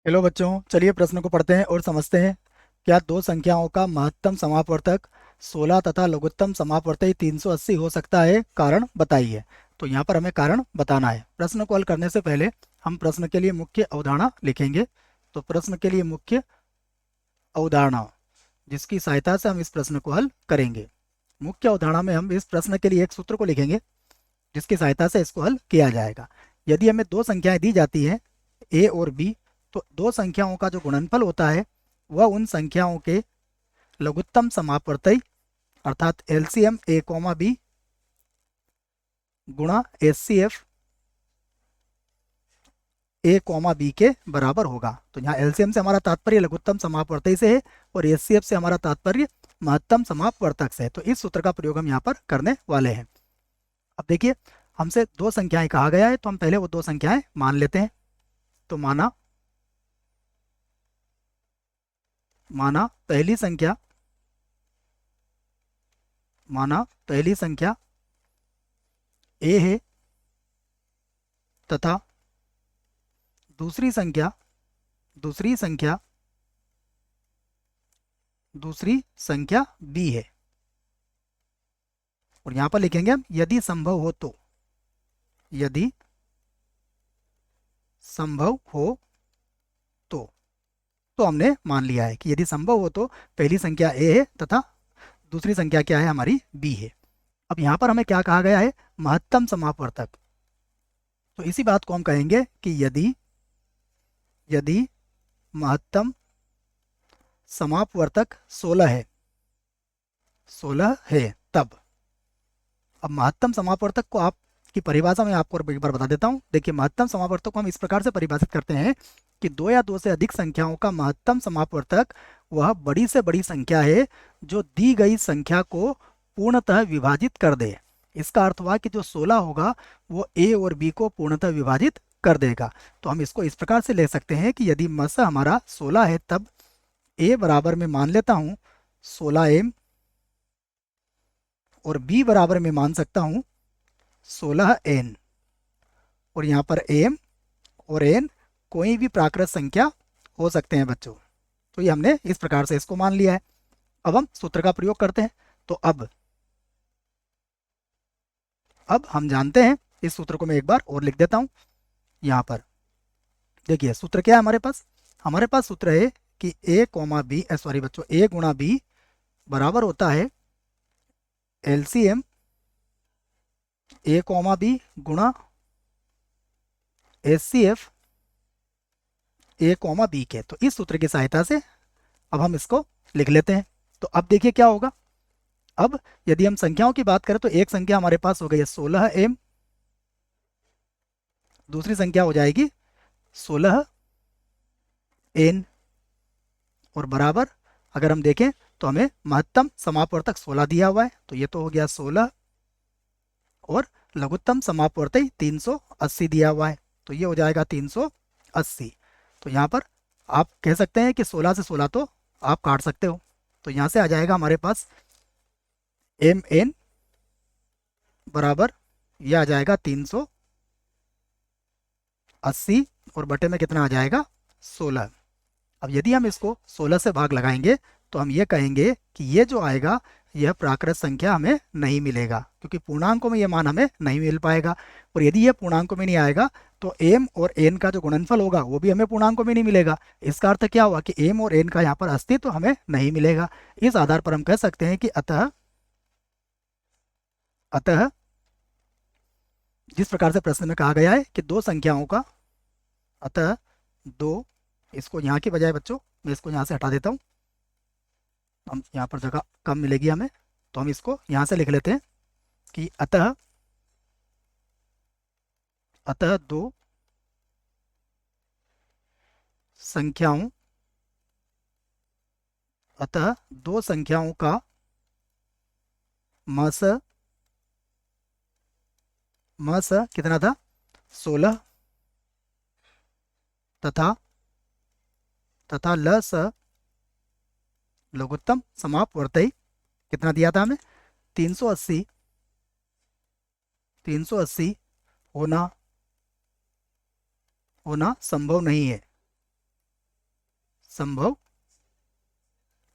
Hello बच्चों, चलिए प्रश्न को पढ़ते हैं और समझते हैं। क्या दो संख्याओं का महत्तम समापवर्तक 16 तथा लघुत्तम समापवर्तक 380 हो सकता है? कारण बताइए। तो यहाँ पर हमें कारण बताना है। प्रश्न को हल करने से पहले हम प्रश्न के लिए मुख्य अवधारणा लिखेंगे। तो प्रश्न के लिए मुख्य अवधारणा जिसकी सहायता से हम इस प्रश्न को हल करेंगे। मुख्य अवधारणा में हम इस प्रश्न के लिए एक सूत्र को लिखेंगे जिसकी सहायता से इसको हल किया जाएगा। यदि हमें दो संख्याएं दी जाती हैं ए और बी, तो दो संख्याओं का जो गुणनफल होता है वह उन संख्याओं के लघुत्तम समापवर्ती अर्थात एलसीएम ए कॉमा बी गुणा एचसीएफ ए कॉमा बी के बराबर होगा। तो यहाँ एलसीएम से हमारा तात्पर्य लघुत्तम समापवर्ती से है और एचसीएफ से हमारा तात्पर्य महत्तम समापवर्तक से है। तो इस सूत्र का प्रयोग हम यहाँ पर करने वाले हैं। अब देखिए, हमसे दो संख्याएं कहा गया है, तो हम पहले वो दो संख्याएं मान लेते हैं। तो माना माना पहली संख्या माना पहली संख्या ए है तथा दूसरी संख्या दूसरी संख्या दूसरी संख्या बी है। और यहां पर लिखेंगे हम यदि संभव हो तो। यदि संभव हो तो तो हमने मान लिया है कि यदि संभव हो तो पहली संख्या ए है तथा दूसरी संख्या क्या है, हमारी बी है। अब यहाँ पर हमें क्या कहा गया है, महत्तम समापवर्तक। तो इसी बात को हम कहेंगे कि यदि यदि महत्तम समापवर्तक 16 है 16 है तब। अब महत्तम समापवर्तक को आपकी परिभाषा में आपको एक बार बता देता हूँ। देखिए, महत्तम समापवर्तक को हम इस प्रकार से परिभाषित करते हैं कि दो या दो से अधिक संख्याओं का महत्तम समापवर्तक वह बड़ी से बड़ी संख्या है जो दी गई संख्या को पूर्णतः विभाजित कर दे। इसका अर्थ हुआ कि जो 16 होगा वो ए और बी को पूर्णतः विभाजित कर देगा। तो हम इसको इस प्रकार से ले सकते हैं कि यदि मस हमारा 16 है तब ए बराबर में मान लेता हूँ 16m और बी बराबर में मान सकता हूँ 16n। और यहाँ पर एम और एन कोई भी प्राकृत संख्या हो सकते हैं बच्चों। तो ये हमने इस प्रकार से इसको मान लिया है। अब हम सूत्र का प्रयोग करते हैं। तो अब हम जानते हैं, इस सूत्र को मैं एक बार और लिख देता हूँ। यहाँ पर देखिए सूत्र क्या है हमारे पास सूत्र है कि ए कॉमा बी सॉरी बच्चों, ए गुणा बी बराबर होता है एलसीएम ए कॉमा बी गुणा एचसीएफ ए कॉमा बी के। तो इस सूत्र की सहायता से अब हम इसको लिख लेते हैं। तो अब देखिए क्या होगा। अब यदि हम संख्याओं की बात करें तो एक संख्या हमारे पास हो गई है 16m, दूसरी संख्या हो जाएगी 16n और बराबर अगर हम देखें तो हमें महत्तम समापवर्तक 16 दिया हुआ है। तो ये तो हो गया 16 और लघुत्तम समापवर्तक 380 दिया हुआ है। तो ये हो जाएगा 380। तो यहाँ पर आप कह सकते हैं कि 16 से 16 तो आप काट सकते हो। तो यहाँ से आ जाएगा हमारे पास एम एन बराबर ये आ जाएगा 380 और बटे में कितना आ जाएगा 16। अब यदि हम इसको 16 से भाग लगाएंगे तो हम ये कहेंगे कि ये जो आएगा यह प्राकृत संख्या हमें नहीं मिलेगा, क्योंकि पूर्णांकों में ये मान हमें नहीं मिल पाएगा। और यदि ये पूर्णांकों में नहीं आएगा तो एम और एन का जो गुणनफल होगा वो भी हमें पूर्णांकों में नहीं मिलेगा। इसका अर्थ क्या हुआ कि एम और एन का यहाँ पर अस्तित्व हमें नहीं मिलेगा। इस आधार पर हम कह सकते हैं कि अतः अतः जिस प्रकार से प्रश्न में कहा गया है कि दो संख्याओं का अतः दो, इसको यहाँ की बजाय बच्चों मैं इसको यहाँ से हटा देता हूँ, हम यहाँ पर जगह कम मिलेगी हमें, तो हम इसको यहाँ से लिख लेते हैं कि अतः अतः संख्याओं अतः दो संख्याओं का मस मस कितना था 16 तथा तथा लस लघुत्तम समापवर्तक कितना दिया था हमें 380 380 होना होना संभव नहीं है। संभव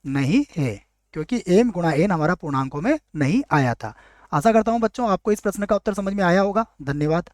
नहीं है, क्योंकि m गुणा n हमारा पूर्णांकों में नहीं आया था। आशा करता हूं बच्चों आपको इस प्रश्न का उत्तर समझ में आया होगा। धन्यवाद।